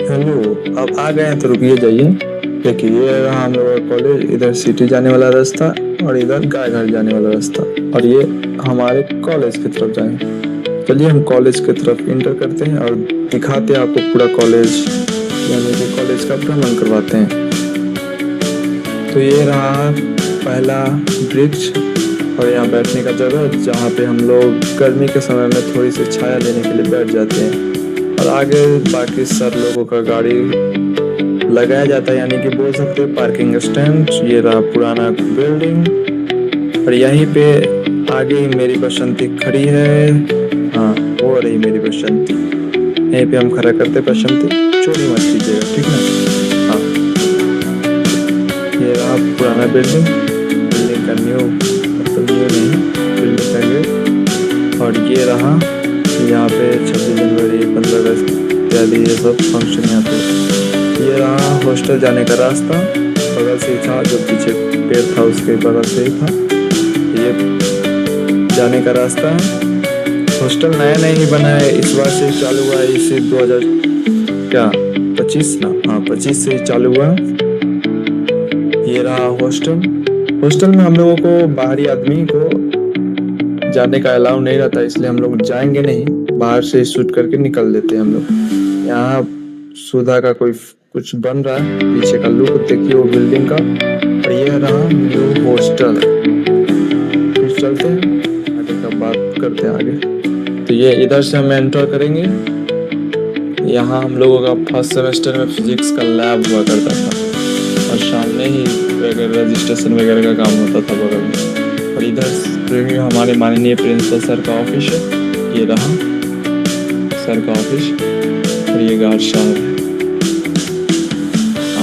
Hello, अब आ गए हैं तो रुकिए जाइए। देखिए ये रहा हम लोग का कॉलेज, इधर सिटी जाने वाला रास्ता और इधर गाय घर जाने वाला रास्ता, और ये हमारे कॉलेज की तरफ जाएंगे। चलिए हम कॉलेज की तरफ इंटर करते हैं और दिखाते हैं आपको पूरा कॉलेज, यानी कि कॉलेज का भ्रमण करवाते हैं। तो ये रहा पहला वृक्ष और यहाँ बैठने का जगह, जहाँ पे हम लोग गर्मी के समय में थोड़ी सी छाया लेने के लिए बैठ जाते हैं। और आगे बाकी सर लोगों का गाड़ी लगाया जाता है, यानी कि बोल सकते हैं पार्किंग स्टैंड। ये रहा पुराना बिल्डिंग और यहीं पे आगे ही मेरी बसंती खड़ी है। हाँ, वो रही मेरी बसंती। यहीं पे हम खड़ा करते बसंती, चोरी मत कीजिएगा, ठीक ना। हाँ, ये रहा पुराना बिल्डिंग का न्यू, मतलब न्यू नहीं, बिल्डिंग का गेट। और ये रहा यहाँ पे 26 जनवरी 15 अगस्त इत्यादि ये सब फंक्शन यहाँ पे। ये रहा हॉस्टल जाने का रास्ता, बगल से ही था, जो पीछे पेड़ था उसके बगल से ही था। ये जाने का रास्ता है। हॉस्टल नया नया ही बना है, इस बार से चालू हुआ है, इसे 2025 ना, हाँ 25 से चालू हुआ। ये रहा हॉस्टल। हॉस्टल में हम लोगों को बाहरी आदमी को जाने का अलाउ नहीं रहता, इसलिए हम लोग जाएंगे नहीं, बाहर से शूट करके निकल देते हैं हम लोग। यहाँ सुधा का कोई कुछ बन रहा है, पीछे का लुक देखिए वो बिल्डिंग का। और यह रहा न्यू हॉस्टल। फिर चलते हैं आगे का बात करते हैं आगे। तो ये इधर से हम एंटर करेंगे। यहाँ हम लोगों का फर्स्ट सेमेस्टर में फिजिक्स का लैब हुआ करता था और सामने ही रजिस्ट्रेशन वगैरह का काम होता था बगल में। और इधर हमारे माननीय प्रिंसिपल सर का ऑफिस है। ये रहा सर का ऑफिस और ये गार्ड साहब है।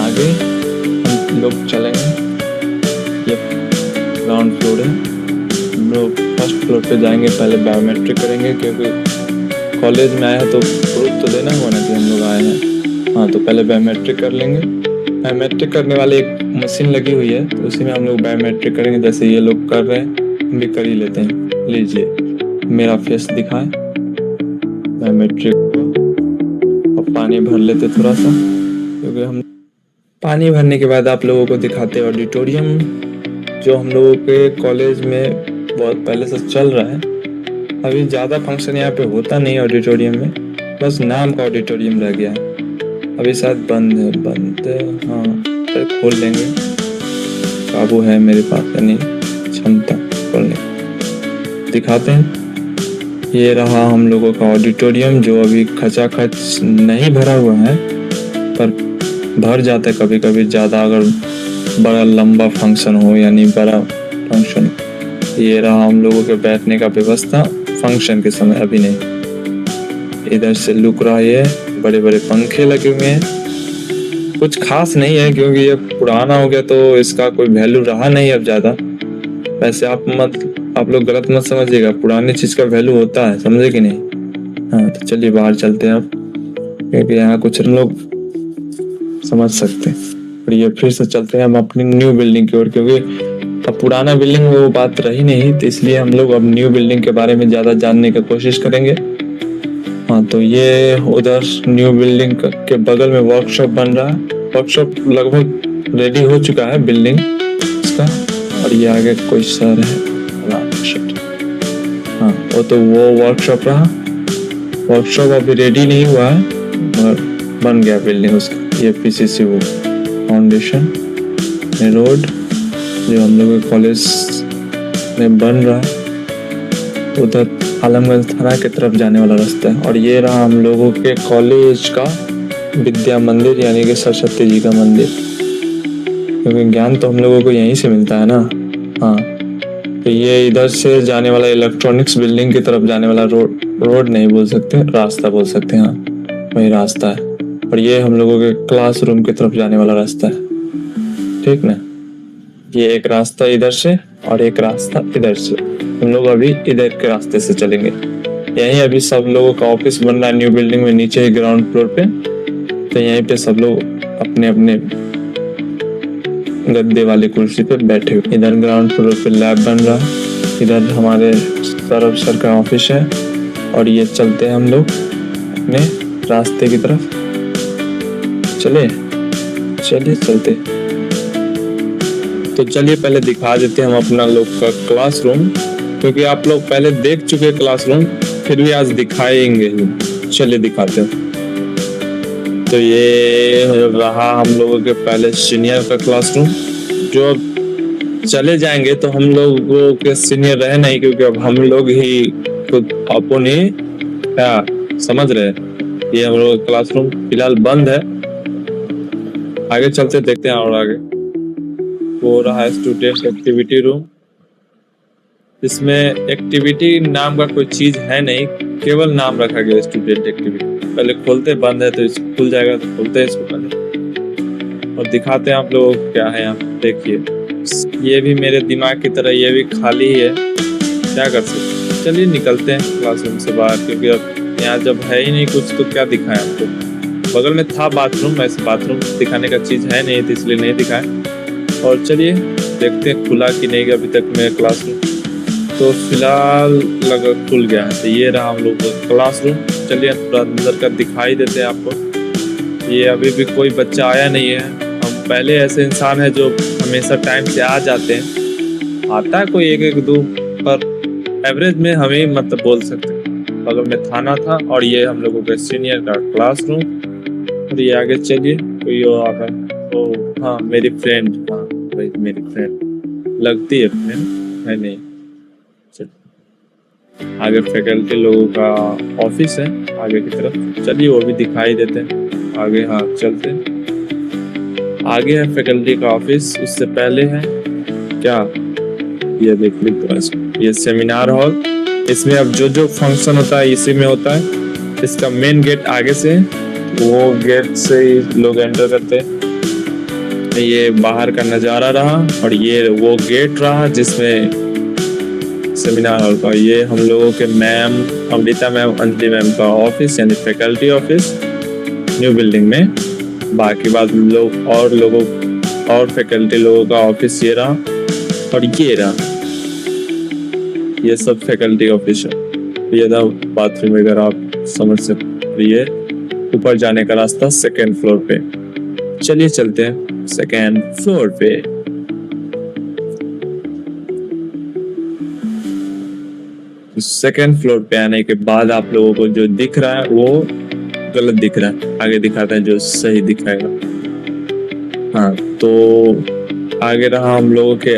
आगे हम लोग चलेंगे, ये ग्राउंड फ्लोर है। हम लोग फर्स्ट फ्लोर पे जाएंगे, पहले बायोमेट्रिक करेंगे, क्योंकि कॉलेज में आए हैं तो प्रूफ तो देना होगा ना कि हम लोग आए हैं। हाँ, तो पहले बायोमेट्रिक कर लेंगे। बायोमेट्रिक करने वाली एक मशीन लगी हुई है, तो उसी में हम लोग बायोमेट्रिक करेंगे, जैसे ये लोग कर रहे हैं हम भी कर ही लेते हैं। लीजिए मेरा फेस दिखाएं बायोमेट्रिक को, और पानी भर लेते थोड़ा सा, क्योंकि हम पानी भरने के बाद आप लोगों को दिखाते हैं ऑडिटोरियम, जो हम लोगों के कॉलेज में बहुत पहले से चल रहा है। अभी ज़्यादा फंक्शन यहाँ पे होता नहीं ऑडिटोरियम में, बस नाम का ऑडिटोरियम रह गया है। अभी शायद बंद है, हाँ फिर खोल लेंगे, काबू है मेरे पास, यानी क्षमता खोलने। दिखाते हैं, ये रहा हम लोगों का ऑडिटोरियम, जो अभी खचाखच नहीं भरा हुआ है, पर भर जाता है कभी कभी ज़्यादा, अगर बड़ा लंबा फंक्शन हो, यानी बड़ा फंक्शन। ये रहा हम लोगों के बैठने का व्यवस्था फंक्शन के समय, अभी नहीं। इधर से लुक रहा है, बड़े बड़े पंखे लगे हुए हैं। कुछ खास नहीं है, क्योंकि ये पुराना हो गया तो इसका कोई वैल्यू रहा नहीं अब ज़्यादा। वैसे आप लोग गलत मत समझिएगा, पुरानी चीज़ का वैल्यू होता है, समझे कि नहीं। हाँ, तो चलिए बाहर चलते हैं अब, क्योंकि यहाँ कुछ लोग समझ सकते हैं। और ये फिर से चलते हैं हम अपनी न्यू बिल्डिंग की ओर, क्योंकि अब पुराना बिल्डिंग में वो बात रही नहीं, तो इसलिए हम लोग अब न्यू बिल्डिंग के बारे में ज़्यादा जानने की कोशिश करेंगे। हाँ, तो ये उधर न्यू बिल्डिंग के बगल में वर्कशॉप बन रहा है। वर्कशॉप लगभग रेडी हो चुका है बिल्डिंग इसका। और ये आगे कोई सर है, हाँ वो वर्कशॉप रहा। वर्कशॉप अभी रेडी नहीं हुआ है, मगर बन गया बिल्डिंग उसका। ये पीसीसी वो फाउंडेशन रोड जो हम लोग के कॉलेज में बन रहा है, उधर आलमगंज थाना की तरफ जाने वाला रास्ता है। और ये रहा हम लोगों के कॉलेज का विद्या मंदिर, यानी कि सरस्वती जी का मंदिर, क्योंकि ज्ञान तो हम लोगों को यहीं से मिलता है ना। हाँ, तो ये इधर से जाने वाला इलेक्ट्रॉनिक्स बिल्डिंग की तरफ जाने वाला रोड नहीं बोल सकते, रास्ता बोल सकते हैं। हाँ, वही रास्ता है। और ये हम लोगों के क्लासरूम की तरफ जाने वाला रास्ता है, ठीक ना। ये एक रास्ता इधर से और एक रास्ता इधर से, हम लोग अभी इधर के रास्ते से चलेंगे। यहीं अभी सब लोगों का ऑफिस बन रहा है न्यू बिल्डिंग में, नीचे ही ग्राउंड फ्लोर पे। तो यहीं पे सब लोग अपने अपने गद्दे वाली कुर्सी पे बैठे हुए। इधर ग्राउंड फ्लोर पे लैब बन रहा है, इधर हमारे सौरभ सर का ऑफिस है और ये चलते हैं हम लोग अपने रास्ते की तरफ। चलिए चलते। तो चलिए पहले दिखा देते हैं हम अपना लोग का क्लासरूम, क्योंकि आप लोग पहले देख चुके क्लासरूम, फिर भी आज दिखाएंगे ही। चलिए दिखाते हैं। तो ये रहा हम लोगों के पहले सीनियर का क्लासरूम, जो अब चले जाएंगे तो हम लोगों के सीनियर रहे नहीं, क्योंकि अब हम लोग ही खुद अपन ही क्या समझ रहे हैं। ये हम लोग क्लासरूम फिलहाल बंद है, आगे चलते देखते हैं। और आगे वो रहा है स्टूडेंट एक्टिविटी रूम। इसमें एक्टिविटी नाम का कोई चीज है नहीं, केवल नाम रखा गया स्टूडेंट एक्टिविटी। पहले खोलते, बंद है तो खुल जाएगा, तो खोलते हैं इसको पहले और दिखाते हैं आप लोग क्या है यहाँ। देखिए ये भी मेरे दिमाग की तरह ये भी खाली ही है, क्या कर सकते। चलिए निकलते हैं क्लासरूम से बाहर, क्योंकि अब यहाँ जब है ही नहीं कुछ तो क्या दिखाएं आपको। बगल में था बाथरूम, वैसे बाथरूम दिखाने का चीज है नहीं, तो इसलिए नहीं दिखाए। और चलिए देखते हैं खुला कि नहीं अभी तक मेरा क्लासरूम। तो फिलहाल लगा खुल गया है। तो ये रहा हम लोग का क्लासरूम। चलिए थोड़ा अंदर का दिखाई देते हैं आपको। ये अभी भी कोई बच्चा आया नहीं है। हम पहले ऐसे इंसान है जो हमेशा टाइम से आ जाते हैं, आता है कोई एक दो, पर एवरेज में हमें मतलब बोल सकते हैं। बगल में थाना था और ये हम लोगों के सीनियर का क्लासरूम। और ये आगे चलिए कोई और आ रहा है। तो हाँ मेरी फ्रेंड, हाँ भाई मेरी फ्रेंड लगती है फ्रेंड है नहीं। आगे फैकल्टी लोगों का ऑफिस है आगे की तरफ। चलिए वो भी दिखाई देते हैं आगे। हाँ चलते हैं। आगे है फैकल्टी का ऑफिस। उससे पहले है क्या, ये देख लीजिए, ये सेमिनार हॉल। इसमें अब जो जो फंक्शन होता है इसी में होता है। इसका मेन गेट आगे से, वो गेट से ही लोग एंटर करते हैं। ये बाहर का नज़ारा रहा और ये वो गेट रहा जिसमें सेमिनार हॉल का। ये हम लोगों के ma'am Amrita ma'am, Anjali ma'am का ऑफिस, यानी फैकल्टी ऑफिस न्यू बिल्डिंग में। बाकी बात लोगों और फैकल्टी लोगों का ऑफिस ये रहा और ये रहा, ये सब फैकल्टी ऑफिस है। ये था बाथरूम वगैरह आप समझ सकते। ये ऊपर जाने का रास्ता सेकेंड फ्लोर पे। चलिए चलते हैं सेकेंड फ्लोर पे। सेकेंड फ्लोर पे आने के बाद आप लोगों को जो दिख रहा है वो गलत दिख रहा है, आगे दिखाते हैं जो सही दिखाएगा। हाँ तो आगे रहा हम लोगों के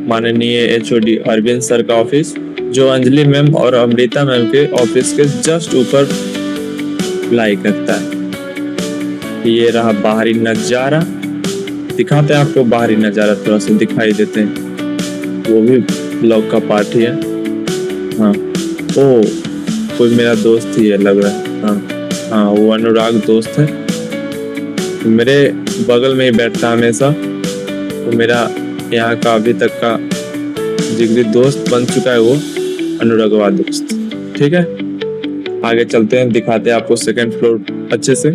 माननीय HOD अरविंद सर का ऑफिस, जो अंजलि मैम और अमृता मैम के ऑफिस के जस्ट ऊपर लाई करता है। ये रहा बाहरी नजारा, दिखाते हैं आपको बाहरी नजारा, थोड़ा सा दिखाई देते हैं। वो भी ब्लॉग का पार्ट ही है। हाँ ओ कोई मेरा दोस्त ही है लग रहा है। हाँ वो अनुराग दोस्त है, मेरे बगल में ही बैठता हमेशा। तो मेरा यहाँ का अभी तक का जिगरी दोस्त बन चुका है वो अनुरागवा दोस्त। ठीक है आगे चलते हैं, दिखाते हैं आपको सेकंड फ्लोर अच्छे से।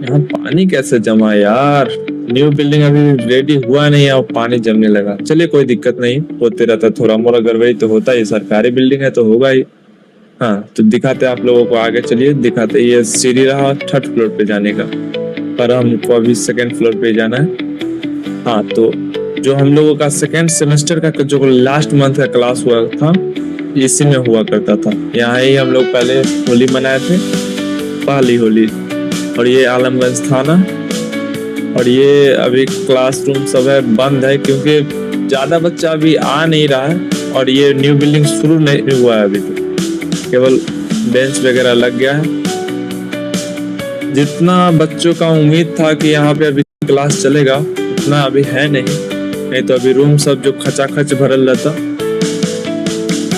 यहाँ पानी कैसे जमा यार, न्यू बिल्डिंग अभी रेडी हुआ नहीं है और पानी जमने लगा। चलिए कोई दिक्कत नहीं, होते रहता, थोड़ा मोड़ा गड़बड़ी तो होता है, सरकारी बिल्डिंग है तो होगा ही। हाँ तो दिखाते हैं आप लोगों को आगे। चलिए दिखाते, ये सीढ़ी रहा थर्ड फ्लोर पे जाने का, पर हमको अभी सेकंड फ्लोर पे जाना है। हाँ तो जो हम लोगों का सेकंड सेमेस्टर का जो लास्ट मंथ का क्लास हुआ था इसी में हुआ करता था। यहाँ ही हम लोग पहले होली मनाए थे, पहली होली। और ये आलमगंज थाना। और ये अभी क्लासरूम सब है बंद है, क्योंकि ज़्यादा बच्चा अभी आ नहीं रहा है और ये न्यू बिल्डिंग शुरू नहीं हुआ है अभी तक, केवल बेंच वगैरह लग गया है। जितना बच्चों का उम्मीद था कि यहाँ पे अभी क्लास चलेगा उतना अभी है नहीं तो अभी रूम सब जो खचाखच भरल रहता,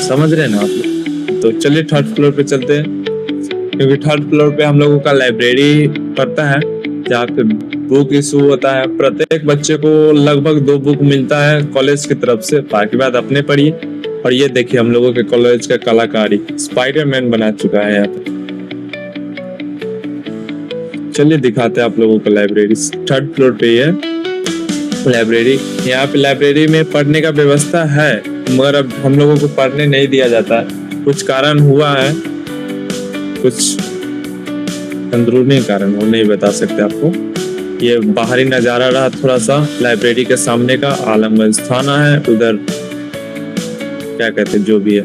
समझ रहे हैं ना आप लोग। तो चलिए थर्ड फ्लोर पे चलते हैं, क्योंकि थर्ड फ्लोर पे हम लोगों का लाइब्रेरी पड़ता है, जहाँ पे बुक इशू होता है। प्रत्येक बच्चे को लगभग 2 बुक मिलता है कॉलेज की तरफ से, बाकी बात अपने पढ़िए। और ये देखिए हम लोगों के कॉलेज का कलाकारी स्पाइडरमैन बना चुका है यहाँ पे। चलिए दिखाते हैं आप लोगों को लाइब्रेरी, थर्ड फ्लोर पे है। लाइब्रेरी, यहाँ पे लाइब्रेरी में पढ़ने का व्यवस्था है, मगर अब हम लोगों को पढ़ने नहीं दिया जाता है। कुछ कारण हुआ है, कुछ अंदरूनी कारण, वो नहीं बता सकते आपको। ये बाहरी नज़ारा रहा थोड़ा सा लाइब्रेरी के सामने का। आलमगंज थाना है उधर, क्या कहते हैं जो भी है।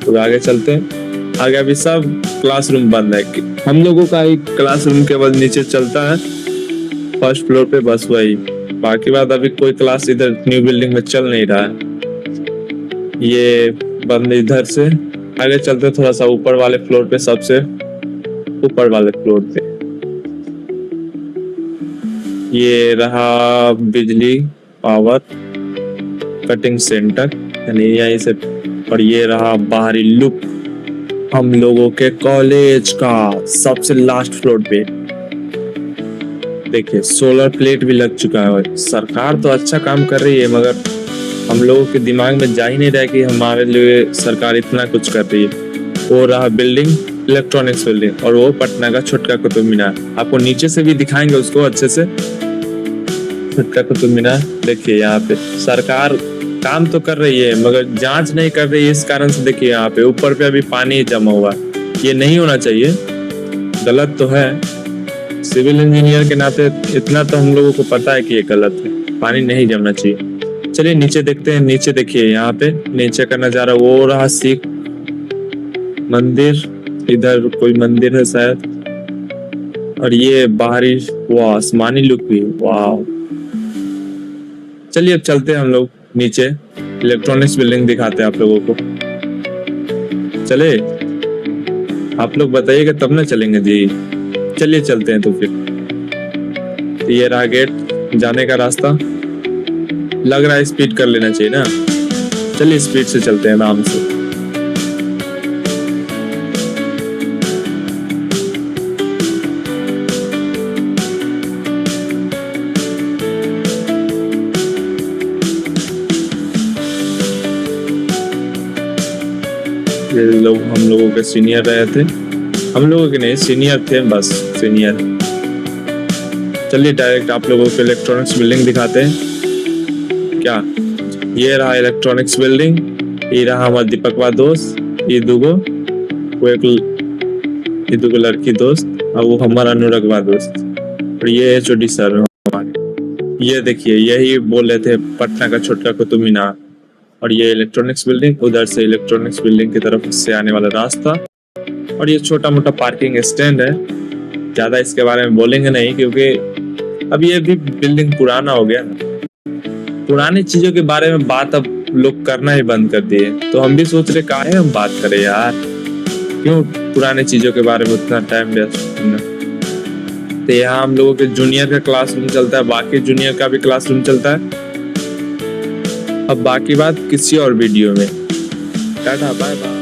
तो आगे चलते हैं। आगे अभी सब क्लासरूम बंद है। हम लोगों का एक क्लासरूम केवल नीचे चलता है फर्स्ट फ्लोर पे, बस वही। बाकी बात अभी कोई क्लास इधर न्यू बिल्डिंग में चल नहीं रहा है। ये बंद इधर से। आगे चलते थोड़ा सा ऊपर वाले फ्लोर पे, सबसे ऊपर वाले फ्लोर पे। ये रहा बिजली पावर कटिंग सेंटर, यानी यहीं से। और ये रहा बाहरी लुक हम लोगों के कॉलेज का, सबसे लास्ट फ्लोर पे। देखिए सोलर प्लेट भी लग चुका है। सरकार तो अच्छा काम कर रही है, मगर हम लोगों के दिमाग में जा ही नहीं रहा कि हमारे लिए सरकार इतना कुछ कर रही है। वो रहा बिल्डिंग, इलेक्ट्रॉनिक्स बिल्डिंग, और वो पटना का छोटका कुतुब मीनार। आपको नीचे से भी दिखाएंगे उसको अच्छे से। छोटका कुतुब मीनार देखिए, यहाँ पे सरकार काम तो कर रही है मगर जांच नहीं कर रही है। इस कारण से देखिए यहाँ पे ऊपर पे अभी पानी जमा हुआ। ये नहीं होना चाहिए, गलत तो है। सिविल इंजीनियर के नाते इतना तो हम लोगों को पता है कि ये गलत है, पानी नहीं जमना चाहिए। चलिए नीचे देखते हैं। नीचे देखिए, यहाँ पे नीचे का नजारा। वो रहा सिख मंदिर, इधर कोई मंदिर है शायद। और ये बाहरी वो आसमानी लुक भी, वाह। चलिए अब चलते हैं हम लोग नीचे, इलेक्ट्रॉनिक्स बिल्डिंग दिखाते हैं आप लोगों को। चले, आप लोग बताइएगा तब ना चलेंगे जी। चलिए चलते हैं तो फिर। तो ये रहा गेट, जाने का रास्ता। लग रहा है स्पीड कर लेना चाहिए ना। चलिए स्पीड से चलते हैं आराम से। ये लोग हम लोगों के सीनियर रहे थे, हम लोगों के नहीं सीनियर थे, बस सीनियर। चलिए डायरेक्ट आप लोगों को इलेक्ट्रॉनिक्स बिल्डिंग दिखाते हैं। क्या ये रहा इलेक्ट्रॉनिक्स बिल्डिंग, ये रहा हमारा दीपकवा दोस्त, ये दुगो, वो एक ये दुगो लड़की दोस्त, और वो हमारा अनुरागवा दोस्त, और ये HOD सर हमारे। ये देखिए यही बोल रहे थे पटना का छोटका कुतुब मीनार। और ये इलेक्ट्रॉनिक्स बिल्डिंग, उधर से इलेक्ट्रॉनिक्स बिल्डिंग की तरफ से आने वाला रास्ता। और ये छोटा मोटा पार्किंग स्टैंड है। ज्यादा इसके बारे में बोलेंगे नहीं, क्योंकि अब ये भी बिल्डिंग पुराना हो गया। पुरानी चीजों के बारे में बात अब लोग करना ही बंद कर दिए। तो हम भी सोच रहे काहे हम बात करें यार, क्यों पुरानी चीजों के बारे में उतना टाइम वेस्ट करना। तो यहाँ हम लोगों के जूनियर का क्लासरूम चलता है, बाकी जूनियर का भी क्लासरूम चलता है। अब बाकी बात किसी और वीडियो में। Tata bye bye.